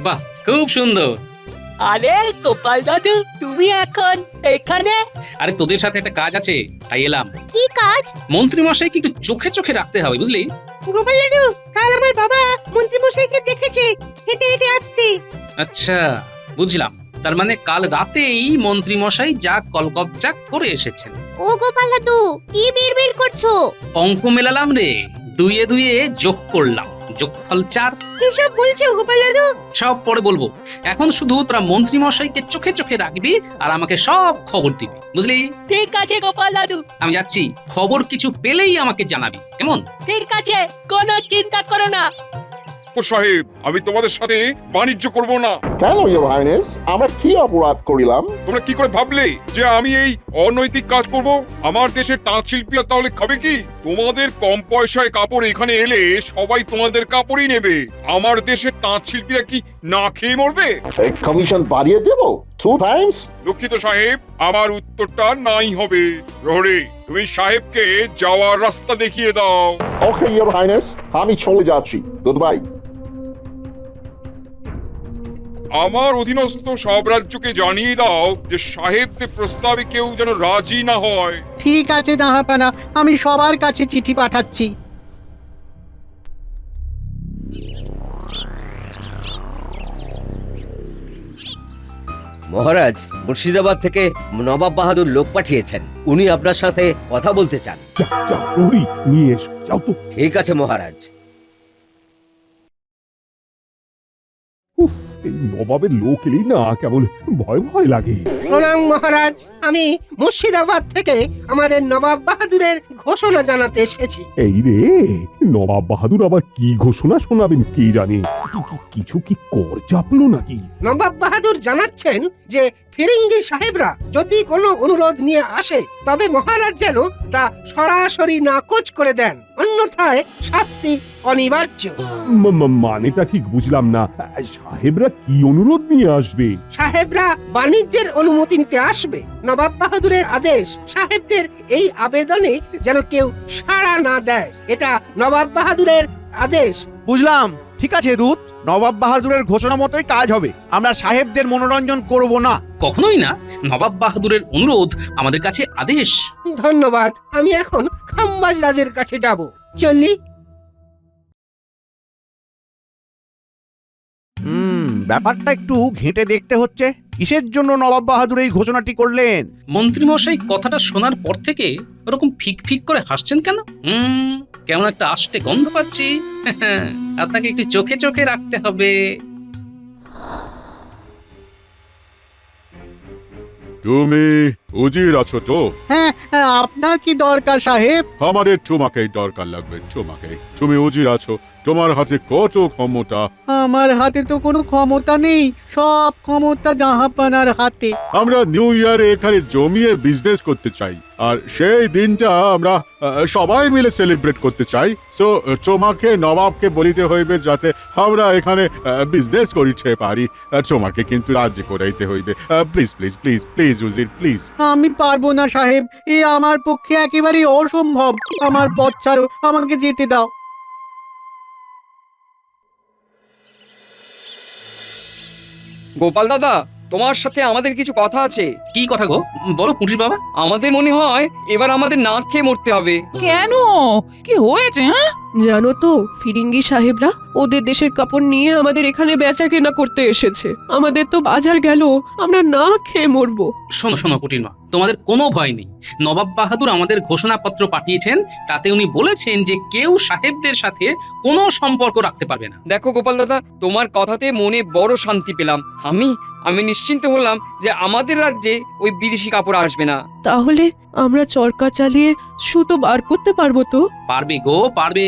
বাহ, খুব সুন্দর। আরে গোপাল দাদু, তুমি এখন এখানে? আরে তোদের সাথে একটা কাজ আছে, তাই এলাম। কি কাজ? মন্ত্রী মশাইকে একটু চোখে চোখে রাখতে হবে, বুঝলি? গোপাল দাদু, কাল আমার বাবা মন্ত্রী মশাইকে দেখেছে হেঁটে হেঁটে আসতে। আচ্ছা, বুঝলাম। তার মানে কাল রাতেই মন্ত্রী মশাই যা কলকবজা করে এসেছেন। ও গোপাল দাদু, কি বিড়বিড় করছো? অঙ্ক মেলালাম রে, দুইয়ে দুইয়ে যোগ করলাম, যোগফল 4। কিসব বলছো গোপাল দাদু? সব পরে বলবো, এখন শুধু তোরা মন্ত্রী মশাইকে চোখে চোখে রাখবি আর আমাকে সব খবর দিবি, বুঝলি? ঠিক আছে গোপাল দাদু। আমি যাচ্ছি, খবর কিছু পেলেই আমাকে জানাবি, কেমন? ঠিক আছে, কোনো চিন্তা করো না। সাহেব, আমি তোমাদের সাথে বাণিজ্য করব না। কেন ইয়োর হাইনেস, আমরা কি অপরাধ করিলাম? তোমরা কি করে ভাবলে যে আমি এই অনৈতিক কাজ করব? আমার দেশের তাঁত শিল্পীরা তাহলে খাবে কি? তোমাদের কম পয়সায় কাপড় এখানে এলে সবাই তোমাদের কাপড়ই নেবে। আমার দেশের তাঁত শিল্পীরা কি না খেয়ে মরবে? এই কমিশন বাড়িয়ে দেব 2 টাইমস? দুঃখিত সাহেব, আমার উত্তরটা নাই হবে। প্রহরী, তুমি সাহেবকে যাওয়ার রাস্তা দেখিয়ে দাও। ওকে ইয়োর হাইনেস, আমি চলে যাচ্ছি। Good bye. আমার অধীনস্থ সব রাজ্যকে জানিয়ে দাও যে সাহেবদের প্রস্তাবে কেউ যেন রাজি না হয়। ঠিক আছে জাহাপানা, আমি সবার কাছে চিঠি পাঠাচ্ছি। মহারাজ, মুর্শিদাবাদ থেকে নবাব বাহাদুর লোক পাঠিয়েছেন। উনি আপনার সাথে কথা বলতে চান। নিয়ে এসো, যাও তো। ঠিক আছে মহারাজ। এই নবাবের লোক এলেই না কেমন ভয় ভয় লাগে। প্রণাম মহারাজ, আমি মুর্শিদাবাদ থেকে আমাদের নবাব বাহাদুরের ঘোষণা জানাতে এসেছি। এই রে, নবাব বাহাদুর আবার কি ঘোষণা শোনাবেন কে জানে। কিছু কি কর চাপলো নাকি? নবাব বাহাদুর জানাচ্ছেন যে ফিরিঙ্গি সাহেবরা যদি কোনো অনুরোধ নিয়ে আসে তবে মহারাজ যেন তা সরাসরি নাকচ করে দেন, অন্যথায় শাস্তি অনিবার্য। মানেটা ঠিক বুঝলাম না। সাহেবরা কি অনুরোধ নিয়ে আসবে? সাহেবরা বাণিজ্যের অনুমতি নিতে আসবে। নবাব বাহাদুরের আদেশ, সাহেবদের এই আবেদনে যেন কেউ সাড়া না দেয়। এটা নবাব বাহাদুরের আদেশ। বুঝলাম, ঠিক আছে দূত, নবাব বাহাদুরের ঘোষণা মতোই কাজ হবে। আমরা সাহেবদের মনোরঞ্জন করব না। কখনোই না, নবাব বাহাদুরের অনুরোধ আমাদের কাছে আদেশ। ধন্যবাদ, আমি এখন খাম্বাজ রাজের কাছে যাব। চললি। ব্যাপারটা একটু ঘেঁটে দেখতে হচ্ছে। কিসের জন্য নবাব বাহাদুর এই ঘোষণাটি করলেন? মন্ত্রী মশাই কথাটা শোনার পর থেকে ওরকম ফিক ফিক করে হাসছেন কেন? কেমন একটা আষ্টে গন্ধ পাচ্ছি। আপনাকে একটু চোখে চোখে রাখতে হবে। তুমি উজির আছো তো? হ্যাঁ, আপনার কি দরকার সাহেব? আমাদের তোমাকেই দরকার লাগবে, তোমাকে। তুমি উজির আছো, তোমার হাতে কত ক্ষমতা। আমার হাতে তো কোনো ক্ষমতা নেই, সব ক্ষমতা জাহাপানার হাতে। আমরা নিউ ইয়ারে এখানে জমিয়ে বিজনেস করতে চাই, আর সেই দিনটা আমরা সবাই মিলে সেলিব্রেট করতে চাই। সো তোমাকে নবাবকে বলিতে হইবে যাতে আমরা এখানে বিজনেস করিতে পারি। তোমাকে কিন্তু রাজি করাইতে হইবে। Please please please please Uzir, please. আমি পারবো না সাহেব, এ আমার পক্ষে একেবারে অসম্ভব। আমার পথ ছাড়ো, আমাকে যেতে দাও। গোপাল দাদা, তোমার সাথে আমাদের কিছু কথা আছে। কি কথা গো? বলো পুঁটির বাবা। আমাদের মনে হয় এবার আমাদের না খেয়ে মরতে হবে। কেন, কি হয়েছে? জানো তো, ফিরিঙ্গি সাহেবরা ওদের দেশের কাপড় নিয়ে আমাদের এখানে বেচা কেনা করতে এসেছে। আমাদের তো বাজার গেল, আমরা না খেয়ে মরবো। শোনো শোনো পুঁটির মা, তোমাদের কোনো ভয় নেই। নবাব বাহাদুর আমাদের ঘোষণাপত্র পাঠিয়েছেন, তাতে উনি বলেছেন যে কেউ সাহেবদের সাথে কোনো সম্পর্ক রাখতে পারবে না। দেখো গোপাল দাদা, তোমার কথাতে মনে বড় শান্তি পেলাম। আমি নিশ্চিন্ত হলাম যে আমাদের রাজ্যে ওই বিদেশি কাপড় আসবে না। তাহলে আমরা চরকা চালিয়ে সুতো বার করতে পারবো তো? পারবে গো, পারবে।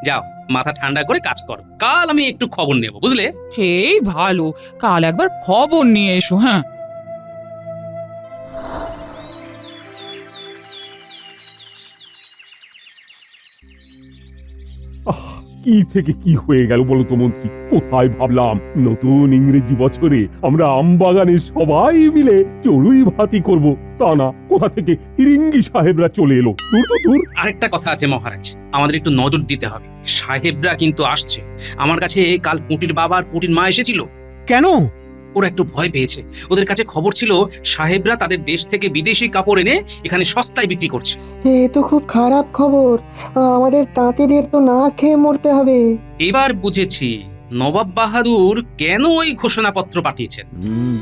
যাও, মাথা ঠান্ডা করে কাজ করো। কাল আমি একটু খবর নেব, বুঝলে? সেই ভালো, কাল একবার খবর নিয়ে এসো। হ্যাঁ, কি থেকে কি হয়ে গেল বলো তো মন্ত্রী? কোথায় ভাবলাম নতুন ইংরেজি বছরে আমরা আমবাগানে সবাই মিলে চড়ুই ভাতি করব, তা না কোথা থেকে ফিরিঙ্গি সাহেবরা চলে এলো। দূর তো দূর। আরেকটা কথা আছে মহারাজ, আমাদের একটু নজর দিতে হবে। সাহেবরা কিন্তু আসছে। আমার কাছে কাল পুটির বাবা আর পুটির মা এসেছিল। কেন? ওরা একটু ভয় পেয়েছে। ওদের কাছে খবর ছিল সাহেবরা তাদের দেশ থেকে বিদেশি কাপড় এনে এখানে সস্তায় বিক্রি করছে। এ তো খুব খারাপ খবর, আমাদের তাঁতিদের তো না খেয়ে মরতে হবে। এবার বুঝেছি নবাব বাহাদুর কেন ওই ঘোষণাপত্র পাঠিয়েছেন।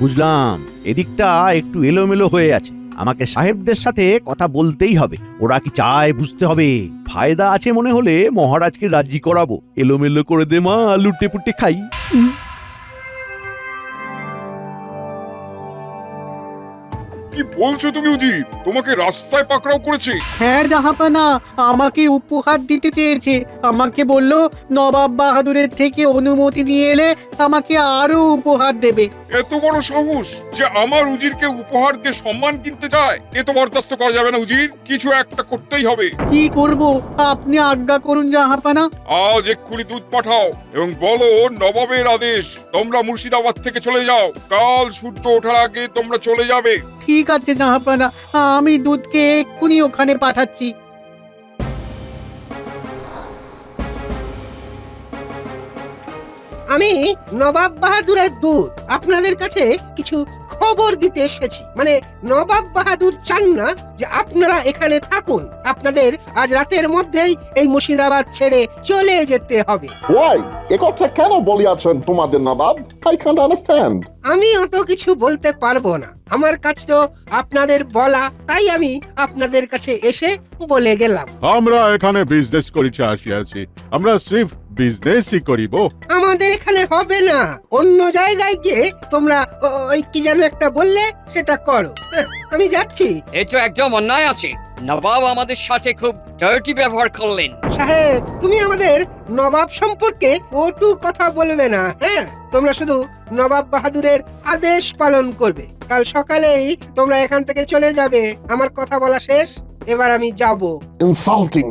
বুঝলাম, এদিকটা একটু এলোমেলো হয়ে আছে। আমাকে সাহেবদের সাথে কথা বলতেই হবে। ওরা কি চায় বুঝতে হবে। ফায়দা আছে মনে হলে মহারাজকে রাজি করাবো। এলোমেলো করে দে মা, লুটে পুটে খাই। কি বলছো তুমি উজির? তোমাকে রাস্তায় পাকড়াও করেছে? হ্যাঁ জাহাপানা, আমাকে উপহার দিতে চেয়েছে। আমাকে বলল নবাব বাহাদুরের থেকে অনুমতি নিয়ে এলে আমাকে আরো উপহার দেবে। এত বড় সাহস যে আমার উজিরকে উপহার দিয়ে সম্মান কিনতে চায়! এ তো বরদাস্ত করা যাবে না উজির, কিছু একটা করতেই হবে। কি করব আপনি আজ্ঞা করুন জাহাপানা। আজ এক্ষুনি দুধ পাঠাও এবং বলো নবাবের আদেশ, তোমরা মুর্শিদাবাদ থেকে চলে যাও। কাল সূর্য ওঠার আগে তোমরা চলে যাবে। ঠিক আছে জাহাপানা, আমি দুধকে এক্ষুনি ওখানে পাঠাচ্ছি। আমি নবাব বাহাদুরের দূত আপনাদের কাছে কিছু খবর দিতে এসেছি। মানে নবাব বাহাদুর চান না যে আপনারা এখানে থাকুন। আপনাদের আজ রাতের মধ্যেই এই মুর্শিদাবাদ ছেড়ে চলে যেতে হবে। ওয়াই এ কথা কেন বলিয়াছেন তোমাদের নবাব? I can't understand. আমি অত কিছু বলতে পারবো না, আমার কাছে তো আপনাদের বলা, তাই আমি আপনাদের কাছে এসে বলে গেলাম। আমরা এখানে বিজনেস করিতে আসিয়াছি, আমরা সির্ফ বিজনেসই করিব। আমাদের এখানে হবে না, অন্য জায়গায় গিয়ে তোমরা ওই কি যেন একটা বললে সেটা করো। আমি যাচ্ছি। এই তো একদম অন্যায় আছে। নবাব আমাদের সাথে খুব ডার্টি ব্যবহার করলেন। সাহেব, তুমি আমাদের নবাব সম্পর্কে কটু কথা বলবে না। হ্যাঁ, তোমরা শুধু নবাব বাহাদুরের আদেশ পালন করবে। কাল সকালেই তোমরা এখান থেকে চলে যাবে। আমার কথা বলা শেষ, এবার আমি যাব। ইনসাল্টিং।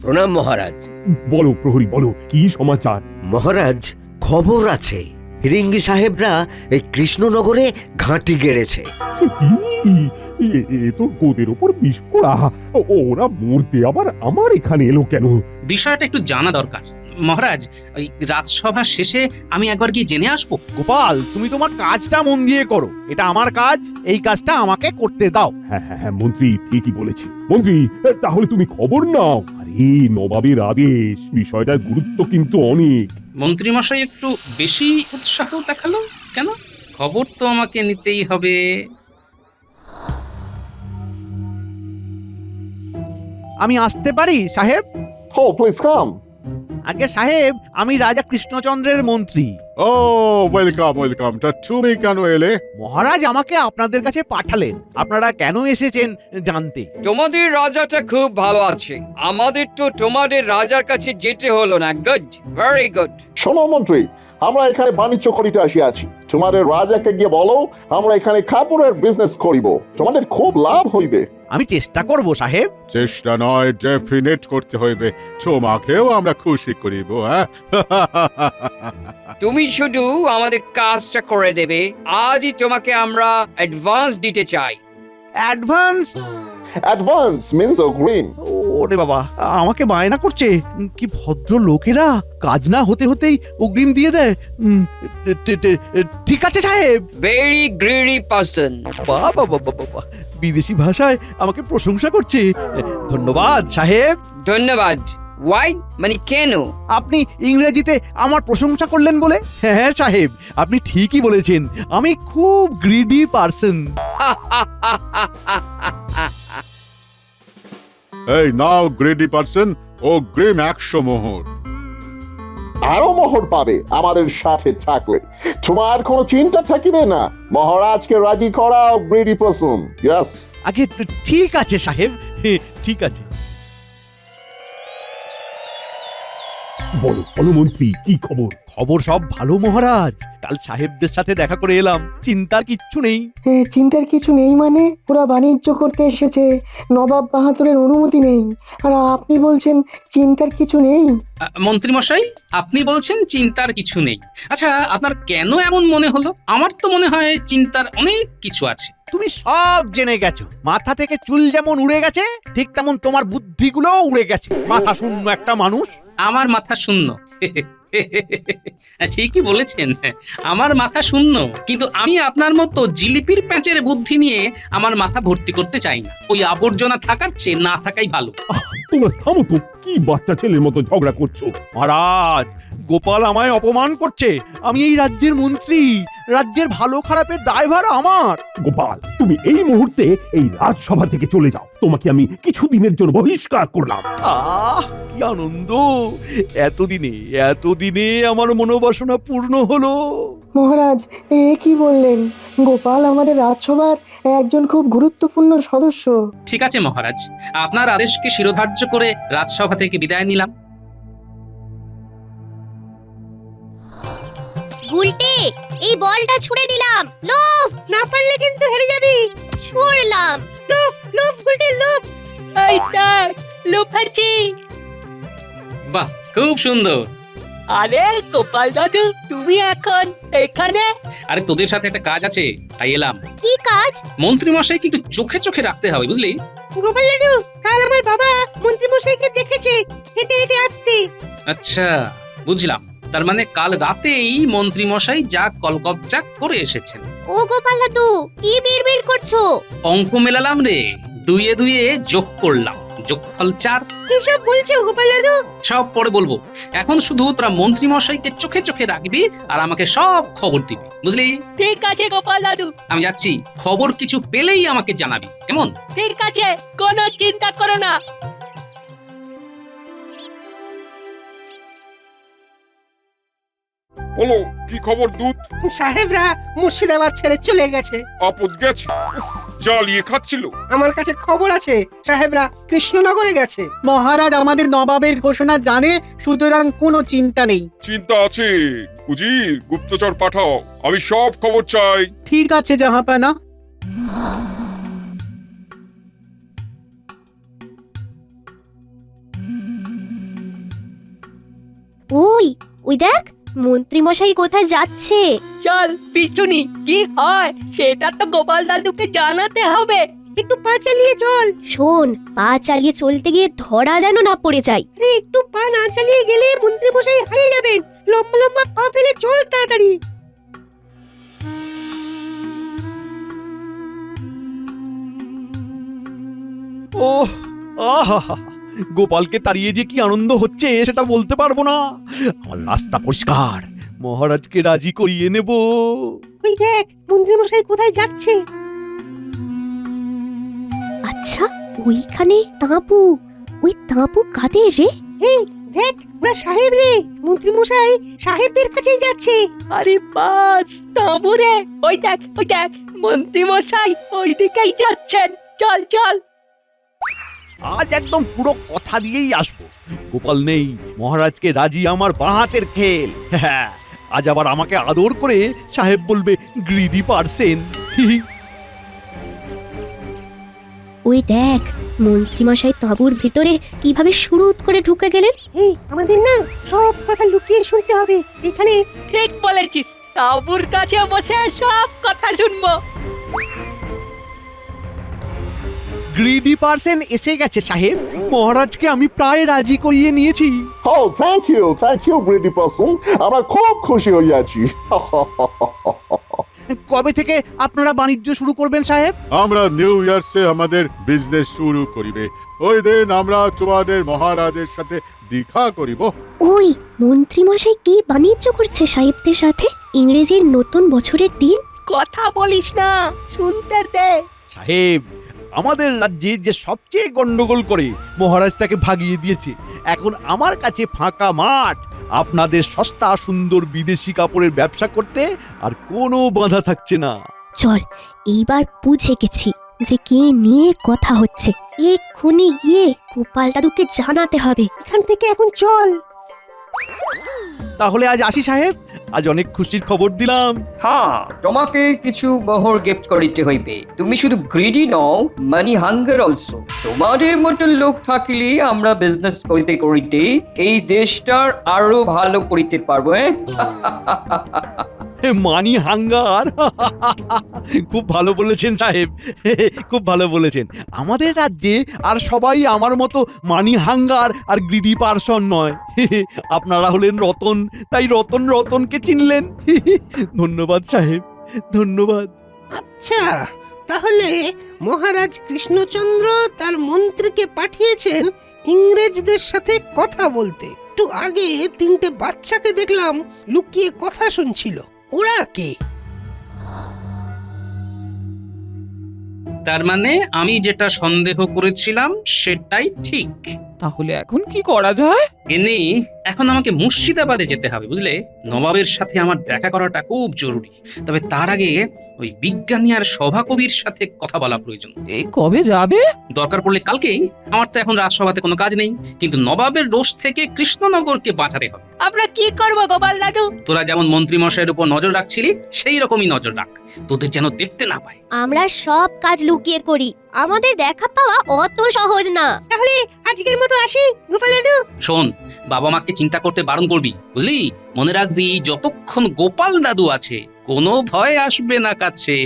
প্রণাম মহারাজ। বলো প্রহরী, বলো কি সমাচার? মহারাজ, খবর আছে ফিরিঙ্গি সাহেবরা এই কৃষ্ণনগরে ঘাঁটি গেড়েছে। এ তো গোদের ওপর বিষ পড়া। ওরা মরতে আবার আমার এখানে এলো কেন? বিষয়টা একটু জানা দরকার মহারাজ। ওই রাজসভা শেষে আমি একবার গিয়ে জেনে আসবো। গোপাল, তুমি তোমার কাজটা মন দিয়ে করো। এটা আমার কাজ, এই কাজটা আমাকে করতে দাও। হ্যাঁ হ্যাঁ হ্যাঁ, মন্ত্রী ঠিকই বলেছে। মন্ত্রী, তাহলে তুমি খবর নাও। আরে নবাবের আদেশ, বিষয়টার গুরুত্ব কিন্তু অনেক। মন্ত্রী মশাই একটু বেশি উৎসাহ দেখালো কেন? খবর তো আমাকে নিতেই হবে। আমি আসতে পারি সাহেব? ও প্লিজ কাম। আগে সাহেব, আমি রাজা কৃষ্ণচন্দ্রের মন্ত্রী। ও ওয়েলকাম ওয়েলকাম। তা তুমি কেন এলে? মহারাজ আমাকে আপনাদের কাছে পাঠালেন আপনারা কেন এসেছেন জানতে। তোমাদের রাজাটা খুব ভালো আছে, আমাদের তো তোমাদের রাজার কাছে যেতে হলো না। Good, very good. শোনো মন্ত্রী, আমরা এখানে বাণিজ্য করিতে আসিয়াছি। তোমাদের রাজাকে গিয়ে বলো আমরা এখানে কাপড়ের বিজনেস করিব, তোমাদের খুব লাভ হইবে। আমি চেষ্টা করব সাহেব। চেষ্টা নয়, ডেফিনেট করতে হইবে। তোমাকেও আমরা খুশি করিব। হ্যাঁ তুমি শুধু আমাদের কাজটা করে দেবে। আজই তোমাকে আমরা অ্যাডভান্স দিতে চাই। অ্যাডভান্স? অ্যাডভান্স মিন্স অগ্রিম। ওরে বাবা, আমাকে বায়না করছে। কি ভদ্র লোকেরা, কাজ না হতে হতেই অগ্রিম দিয়ে দেয়। ঠিক আছে সাহেব। Very greedy person. বাবা বাবা বাবা, বিদেশি ভাষায় আমাকে প্রশংসা করছে। ধন্যবাদ সাহেব। ধন্যবাদ। ওয়াই মানে কেন? আপনি ইংরেজিতে আমার প্রশংসা করলেন বলে। হ্যাঁ সাহেব, আপনি ঠিকই বলেছেন, আমি খুব গ্রিডি পারসন। এই নাও গ্রেডি পারসন, ও গ্রিম 100 মোহর। আরো মোহর পাবে আমাদের সাথে থাকলে। তোমার কোনো চিন্তা থাকিবে না। মহারাজকে রাজি করাও গ্রেডি পারসন। ইয়েস। আগে ঠিক আছে সাহেব, ঠিক আছে। বলো বলো মন্ত্রী, কি খবর? খবর সব ভালো মহারাজ। কাল সাহেবদের সাথে দেখা করে এলাম, চিন্তার কিচ্ছু নেই। চিন্তার কিছু নেই মানে? ওরা বাণিজ্য করতে এসেছে, নবাব বাহাদুরের অনুমতি নেই, আর আপনি বলছেন চিন্তার কিছু নেই? মন্ত্রীমশাই, আপনি বলছেন চিন্তার কিছু নেই। আচ্ছা, আপনার কেন এমন মনে হলো? আমার তো মনে হয় চিন্তার অনেক কিছু আছে। তুমি সব জেনে গেছো। মাথা থেকে চুল যেমন উড়ে গেছে, ঠিক তেমন তোমার বুদ্ধিগুলোও উড়ে গেছে। মাথা শূন্য একটা মানুষ। আমার মাথা শূন্য? ঠিকই বলেছেন, আমার মাথা শূন্য। কিন্তু আমি আপনার মতো জিলিপির প্যাঁচের বুদ্ধি নিয়ে আমার মাথা ভর্তি করতে চাই না। ওই আবর্জনা থাকার চেয়ে না থাকাই ভালো। তোমরা থামো তো, কি বাচ্চা ছেলের মতো ঝগড়া করছো? মহারাজ, গোপাল আমায় অপমান করছে। আমি এই রাজ্যের মন্ত্রী, রাজ্যের ভালো খারাপের দায়ভার আমার। গোপাল, তুমি এই মুহূর্তে এই রাজসভা থেকে চলে যাও। তোমাকে আমি কিছুদিনের জন্য বহিষ্কার করলাম। আহ, কি আনন্দ! এতদিনে আমার মনোবাসনা পূর্ণ হলো। মহারাজ, কি বললেন? গোপাল আমাদের রাজসভার একজন খুব গুরুত্বপূর্ণ সদস্য। ঠিক আছে মহারাজ, আপনার আদেশকে শিরোধার্য করে রাজসভা থেকে বিদায় নিলাম। গুলটে, এই বলটা ছুঁড়ে দিলাম। লোভ, না পারলে কিন্তু হেরে যাবি। ছুঁড়লাম। লোভ, লোভ গুলটে, লোভ। এই দেখ, লোফাচ্ছি। বাহ, খুব সুন্দর। আরে গোপাল দাদু, তুমি এখন এখানে? আরে তোদের সাথে একটা কাজ আছে, তাই এলাম। কি কাজ? মন্ত্রী মশাইকে একটু চোখে চোখে রাখতে হবে, বুঝলি? গোপাল দাদু, কাল আমার বাবা মন্ত্রী মশাইকে দেখেছে হেঁটে হেঁটে আসতে। আচ্ছা, বুঝলাম। তার মানে কাল রাতেই মন্ত্রী মশাই যা কলকবজা করে এসেছেন। ও গোপাল দাদু, কি বিড়বিড় করছো? অঙ্ক মেলালাম রে, দুইয়ে দুইয়ে যোগ করলাম, যোগফল 4। কিসব বলছো গোপাল দাদু? সব পরে বলবো। এখন শুধু তোরা মন্ত্রী মশাইকে চোখে চোখে রাখবি আর আমাকে সব খবর দিবি, বুঝলি? ঠিক আছে গোপাল দাদু। আমি যাচ্ছি, খবর কিছু পেলেই আমাকে জানাবি, কেমন? ঠিক আছে, কোনো চিন্তা করো না। বলো, কি খবর দূত? সাহেবরা মুর্শিদাবাদ ছেড়ে চলে গেছে। আপদ গেছে? উফ, জ্বালিয়ে খাচ্ছিল। আমার কাছে খবর আছে সাহেবরা কৃষ্ণনগরে গেছে। মহারাজ আমাদের নবাবের ঘোষণা জানে, সুতরাং কোনো চিন্তা নেই। চিন্তা আছে। উজির, গুপ্তচর পাঠাও, আমি সব খবর চাই। ঠিক আছে জাহাপানা। ওই ওই দেখ, মন্ত্রী মশাই কোথায় যাচ্ছে। চল পিছুনি, কি হয় সেটা তো গোপাল দাদুকে জানাতে হবে। একটু পা চালিয়ে চল। শোন, পা চালিয়ে চলতে গিয়ে ধরা যেন না পড়ে যায়। আরে একটু পা না চালিয়ে গেলে মন্ত্রী মশাই হারিয়ে যাবেন। লম্বা লম্বা পা ফেলে চল তাড়াতাড়ি। ওহ, আহা, গোপালকে তাড়িয়ে যে কি আনন্দ হচ্ছে সেটা বলতে পারবো না। আমার রাস্তা পরিষ্কার, মহারাজকে রাজি করিয়ে নেব। ওই দেখ, মন্ত্রী মশাই কোথায় যাচ্ছে। আচ্ছা, ওইখানে তাঁবু। ওই তাঁবু কাদের রে? এই দেখ, ওরা সাহেব রে। মন্ত্রী মশাই সাহেবদের কাছেই যাচ্ছে। আরে বাস, তাঁবুরে। ওই দেখ, মন্ত্রী মশাই ওই দিকেই যাচ্ছেন। চল চল। আজ একদম পুরো কথা দিয়েই আসবো। গোপাল নেই, মহারাজকে রাজি আমার বাঁ-হাতের খেল। হ্যাঁ, আজ আবার আমাকে আদর করে সাহেব বলবে গ্রিডি পারসেন। ওই দেখ, মন্ত্রী মশাই তাঁবুর ভিতরে কিভাবে সুরুত করে ঢুকে গেলেন। এই, আমাদের না সব কথা লুকিয়ে শুনতে হবে। এখানে ঠিক বলেছিস, তাঁবুর কাছে বসে সব কথা শুনবো। গ্রিডি পারসেন এসে গেছে সাহেব। মহারাজকে আমি প্রায় রাজি করিয়ে নিয়েছি। ও থ্যাংক ইউ গ্রেডি পারসন, আমরা খুব খুশি হইয়াছি। কবে থেকে আপনারা বাণিজ্য শুরু করবেন সাহেব? আমরা নিউ ইয়ার্সে আমাদের বিজনেস শুরু করিবে। ওই দিন আমরা তোমাদের মহারাজের সাথে দেখা করিব। ওই মন্ত্রী মশাই কি বাণিজ্য করছে সাহেবদের সাথে? ইংরেজির নতুন বছরের দিন। কথা বলিস না, শুনতে দে। সাহেব, আমাদের রাজ্যে যে সবচেয়ে গন্ডগোল করে মহারাজ তাকে ভাগিয়ে দিয়েছে। এখন আমার কাছে ফাঁকা মাঠ। আপনাদের সস্তা সুন্দর বিদেশি কাপড়ের ব্যবসা করতে আর কোনো বাধা থাকছে না। চল, এইবার বুঝে গেছি যে কি নিয়ে কথা হচ্ছে। এক্ষুনি গিয়ে গোপাল দাদুকে জানাতে হবে। এখান থেকে এখন চল। তাহলে আজ আসি সাহেব, আজ অনেক খুশির খবর দিলাম। হ্যাঁ, তোমাকে কিছু মোহর গিফট করিতে হইবে। তুমি শুধু গ্রিডি নও, মানি হাঙ্গার অলসো। তোমাদের মতো লোক থাকিলে আমরা বিজনেস করিতে করিতে এই দেশটার আরো ভালো করিতে পারবো। মানি হাঙ্গার খুব ভালো বলেছেন সাহেব, খুব ভালো বলেছেন। আমাদের রাজ্যে আর সবাই আমার মতো মানি হাঙ্গার আর গ্রিডি পারসন নয়। আপনারা হলেন রতন, তাই রতন রতনকে চিনলেন। ধন্যবাদ সাহেব, ধন্যবাদ। আচ্ছা, তাহলে মহারাজ কৃষ্ণচন্দ্র তার মন্ত্রীকে পাঠিয়েছেন ইংরেজদের সাথে কথা বলতে। একটু আগে 3টে বাচ্চাকে দেখলাম লুকিয়ে কথা শুনছিল। ওরা কে? তার মানে আমি যেটা সন্দেহ করেছিলাম সেটাই ঠিক। তাহলে এখন কি করা যায়? গিন্নি, এখন আমাকে মুর্শিদাবাদে যেতে হবে, বুঝলে? নবাবের সাথে আমার দেখা করাটা খুব জরুরি। তবে তার আগে ওই বিজ্ঞানী আর সভাকবির সাথে কথা বলা প্রয়োজন। এই কবে যাবে? দরকার পড়লে কালকেই। আমার তো এখন রাজসভাতে কোনো কাজ নেই, কিন্তু নবাবের রোষ থেকে কৃষ্ণনগরকে বাঁচাতে হবে। আমরা কি করব গোপাল দাদু? তোরা যেমন মন্ত্রী মশাইয়ের উপর নজর রাখছিলি, সেই রকমই নজর রাখ, তোদের যেন দেখতে না পায়। আমরা সব কাজ লুকিয়ে করি, আমাদের দেখা পাওয়া অত সহজ না। তাহলে আজকের মতো আসি গোপাল দাদু। শোন, বাবা মাকে চিন্তা করতে বারণ করবি, বুঝলি? মনে রাখবি, যতক্ষণ গোপাল দাদু আছে কোনো ভয় আসবে না কাছে।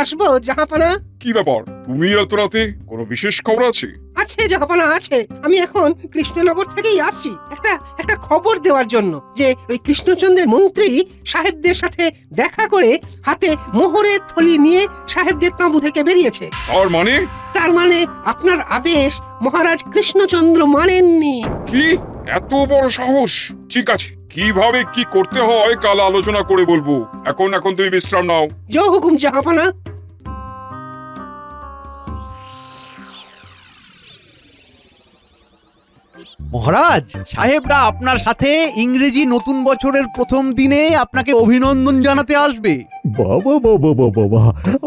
আসবো জাহাপানা। কি ব্যাপার, তুমি এত রাতে? কোনো বিশেষ খবর আছে? আছে জাহাপানা, আছে। আমি এখন কৃষ্ণনগর থেকেই আসছি একটা খবর দেওয়ার জন্য, যে ওই কৃষ্ণচন্দ্রের মন্ত্রী সাহেবদের সাথে দেখা করে হাতে মোহরের থলি নিয়ে সাহেবদের তাঁবু থেকে বেরিয়েছে। তার মানে আপনার আদেশ মহারাজ কৃষ্ণচন্দ্র মানেননি। কি এত বড় সাহস? ঠিক আছে, কিভাবে কি করতে হয় কাল আলোচনা করে বলবো। এখন তুমি বিশ্রাম নাও। জয় হুকুম জাহাপানা। মহারাজ, সাহেবরা আপনার সাথে ইংরেজি নতুন বছরের প্রথম দিনে আপনাকে অভিনন্দন জানাতে আসবে। বাবা বাবা বাবা বাবা,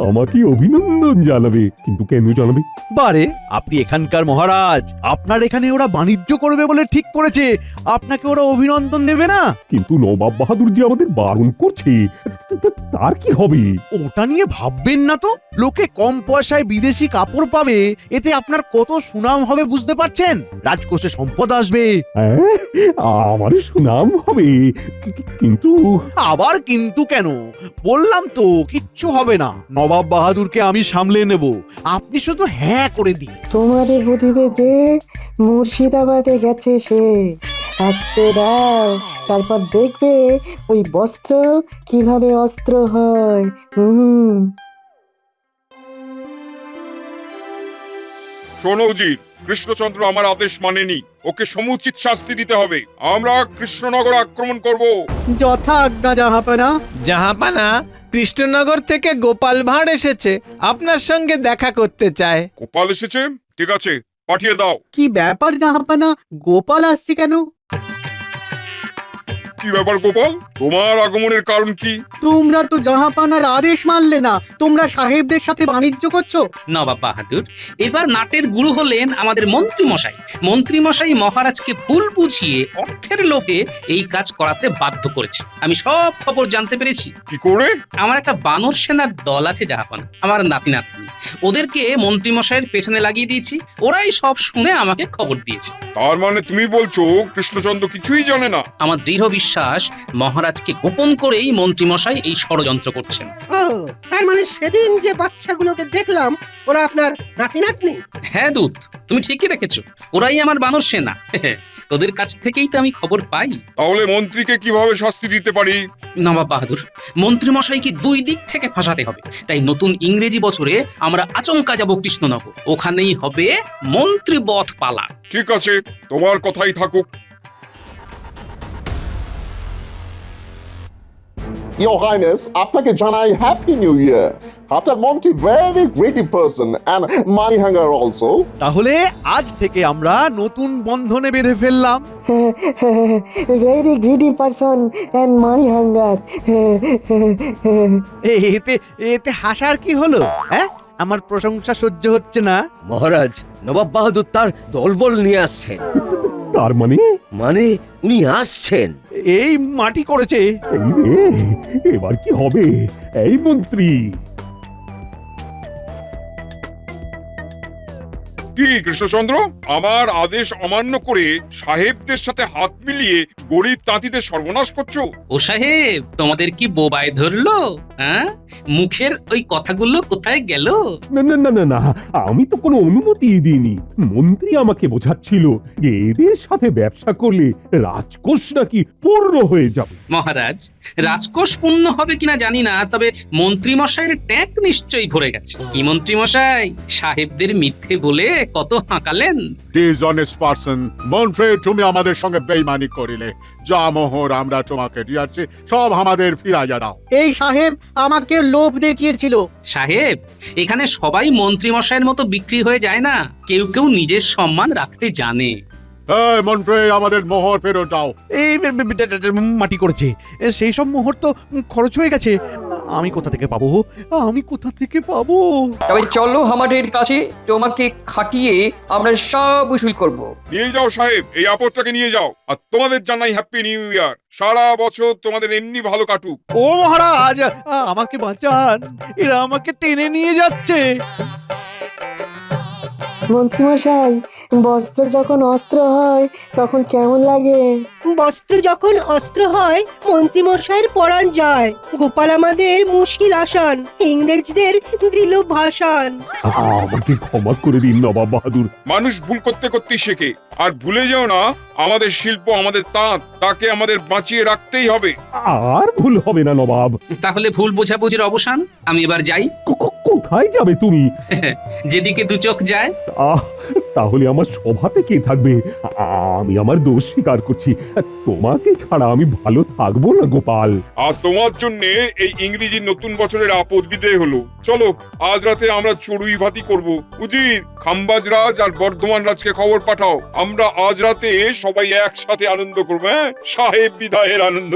আমাকে অভিনন্দন জানাবে? কিন্তু কেন জানাবে? বারে, আপনি এখানকার মহারাজ, আপনার এখানে ওরা বাণিজ্য করবে বলে ঠিক করেছে, আপনাকে ওরা অভিনন্দন দেবে না? কিন্তু নবাব বাহাদুর যে আমাদের বারণ করছে, তার কি হবে? ওটা নিয়ে ভাববেন না তো। লোকে কম পয়সায় বিদেশি কাপড় পাবে, এতে আপনার কত সুনাম হবে বুঝতে পারছেন? রাজকোষে সম্পদ আসবে। হ্যাঁ, আমার সুনাম হবে, কিন্তু আবার কিন্তু কেন? বললাম তো কিচ্ছু হবে না, নবাব বাহাদুরকে আমি সামলে নেব, আপনি শুধু হ্যাঁ করে দিন। তোমাদের বুঝিবে যে মুর্শিদাবাদে গেছে সে, আসতে দাও, তারপর দেখবে ওই বস্ত্র কিভাবে অস্ত্র হয়। শোনো উজির, কৃষ্ণচন্দ্র আমার আদেশ মানেনি, ওকে সমুচিত শাস্তি দিতে হবে। আমরা কৃষ্ণনগর আক্রমণ করব। যথা আজ্ঞা জাহাপানা। জাহাপানা, কৃষ্ণনগর থেকে গোপাল ভাঁড় এসেছে, আপনার সঙ্গে দেখা করতে চায়। গোপাল এসেছে? ঠিক আছে, পাঠিয়ে দাও। কি ব্যাপার জাহাপানা, গোপাল আসছে কেন? কি ব্যাপার গোপাল, তোমার আগমনের কারণ কি? তোমরা তো জাহাপানার আদেশ মানলে না, তোমরা সাহেবদের সাথে বাণিজ্য করছো। নবাব বাহাদুর, এবার নাটের গুরু হলেন আমাদের মন্ত্রী মশাই। মন্ত্রী মশাই মহারাজকে ভুল বুঝিয়ে অর্থের লোভে এই কাজ করাতে বাধ্য করেছে। আমি সব খবর জানতে পেরেছি। কি করে? আমার একটা বানর সেনার দল আছে জাহাপানা, আমার নাতি নাতনি, ওদেরকে মন্ত্রী মশাইয়ের পেছনে লাগিয়ে দিয়েছি, ওরাই সব শুনে আমাকে খবর দিয়েছে। তার মানে তুমি বলছো কৃষ্ণচন্দ্র কিছুই জানে না? আমার দৃঢ় বিশ্বাস, মহারাজকে গোপন করেই মন্ত্রী মশাই এই ষড়যন্ত্র করছেন। ও, তার মানে সেদিন যে বাচ্চাগুলোকে দেখলাম ওরা আপনার নাতি নাতনি? হ্যাঁ দূত, তুমি ঠিকই দেখেছো, ওরাই আমার বানর সেনা। ওদের কাছ থেকেই তো আমি খবর পাই। তাহলে মন্ত্রীকে কিভাবে শাস্তি দিতে পারি? নবাব বাহাদুর, মন্ত্রী মশাইকে 2 দিক থেকে ফাঁসাতে হবে। তাই নতুন ইংরেজি বছরে আমরা আচমকা যাব কৃষ্ণনগর, ওখানেই হবে মন্ত্রী বধ পালা। ঠিক আছে, তোমার কথাই থাকুক। Your Highness, আপনাকে জানাই হ্যাপি নিউ ইয়ার। আপনার মন্ত্রী very greedy person and money hunger also. তাহলে আজ থেকে আমরা নতুন বন্ধনে বেঁধে ফেললাম। Very greedy person and money hunger. এতে এতে হাসার কি হলো? হ্যাঁ, আমার প্রশংসা সহ্য হচ্ছে না। মহারাজ, নবাব বাহাদুর তার দলবল নিয়ে আসছেন। তার মানে মানে উনি আসছেন। এই মাটি করেছে। এই রে, এবার কি হবে? এই মন্ত্রী, কি কৃষ্ণচন্দ্র, আমার আদেশ অমান্য করে সাহেবদের সাথে হাত মিলিয়ে গরিব তাঁতিদের সর্বনাশ করছো? ও সাহেব, তোমাদের কি বোবায় ধরলো? হ্যাঁ, মুখের ওই কথাগুলো কোথায় গেল? না না না না না, আমি তো কোনো অনুমতি দিইনি। মন্ত্রী আমাকে বোঝাচ্ছিল যে এদের সাথে ব্যবসা করলে রাজকোষ নাকি পূর্ণ হয়ে যাবে। মহারাজ, রাজকোষ পূর্ণ হবে কিনা জানি না, তবে মন্ত্রী মশাইয়ের ট্যাঙ্ক নিশ্চয়ই ভরে গেছে। কি মন্ত্রী মশাই, সাহেবদের মিথ্যে বলে কত হাঁকালেন। ডিসঅনেস্ট পারসন, মন্ত্রী তুমি আমাদের সঙ্গে বেইমানি করিলে। যা মোহর আমরা তোমাকে দিয়েছি সব আমাদের ফিরাইয়া দাও। এই সাহেব আমাকে লোভ দেখিয়েছিল। সাহেব, এখানে সবাই মন্ত্রী মশাইয়ের মতো বিক্রি হয়ে যায় না, কেউ কেউ নিজের সম্মান রাখতে জানে। এই মন্ত্রী, আমাদের মোহর ফেরত দাও। এই মাটি করেছে, সেই সব মোহর তো খরচ হয়ে গেছে। আমি কোথা থেকে পাবো? আমি কোথা থেকে পাবো? তবে চলো আমাদের কাছে, তোমাকে খাটিয়ে আমরা সব উসুল করব। নিয়ে যাও সাহেব, এই আপদটাকে নিয়ে যাও। আর তোমাদের জানাই হ্যাপি নিউ ইয়ার। সারা বছর তোমাদের এমনি ভালো কাটুক। ও মহারাজ, আমাকে বাঁচান, এরা আমাকে টেনে নিয়ে যাচ্ছে। মন্ত্রীমশাই, বস্ত্র যখন অস্ত্র হয় তখন কেমন লাগে? বস্ত্র যখন অস্ত্র হয় মন্ত্রীমশাইয়ের পরাণ যায়। গোপাল আমাদের মুশকিল আসান, ইংরেজদের দিল ভাসান। আমাকে ক্ষমা করে দিন নবাব বাহাদুর। মানুষ ভুল করতে করতেই শেখে। আর ভুলে যাও না, আমাদের শিল্প, আমাদের তাঁত, তাকে আমাদের বাঁচিয়ে রাখতেই হবে। আর ভুল হবে না নবাব। তাহলে ভুল বোঝাবুঝির অবসান। আমি এবার যাই। কোথায় যাবে তুমি? যেদিকে দু চোখ যায়। তাহলে আমার সভাতে কে থাকবে? আমি আমার দোষ স্বীকার করছি। তোমাকে ছাড়া আমি ভালো থাকবো না গোপাল। আজ তোমার জন্য এই ইংরেজি নতুন বছরের আপদ বিদায় হলো। চলো, আজ রাতে আমরা চড়ুই ভাতি করব। উজির, খাম্বাজ রাজ আর বর্ধমান রাজকে খবর পাঠাও, আমরা আজ রাতে সবাই একসাথে আনন্দ করবো। হ্যাঁ, সাহেব বিদায়ের আনন্দ।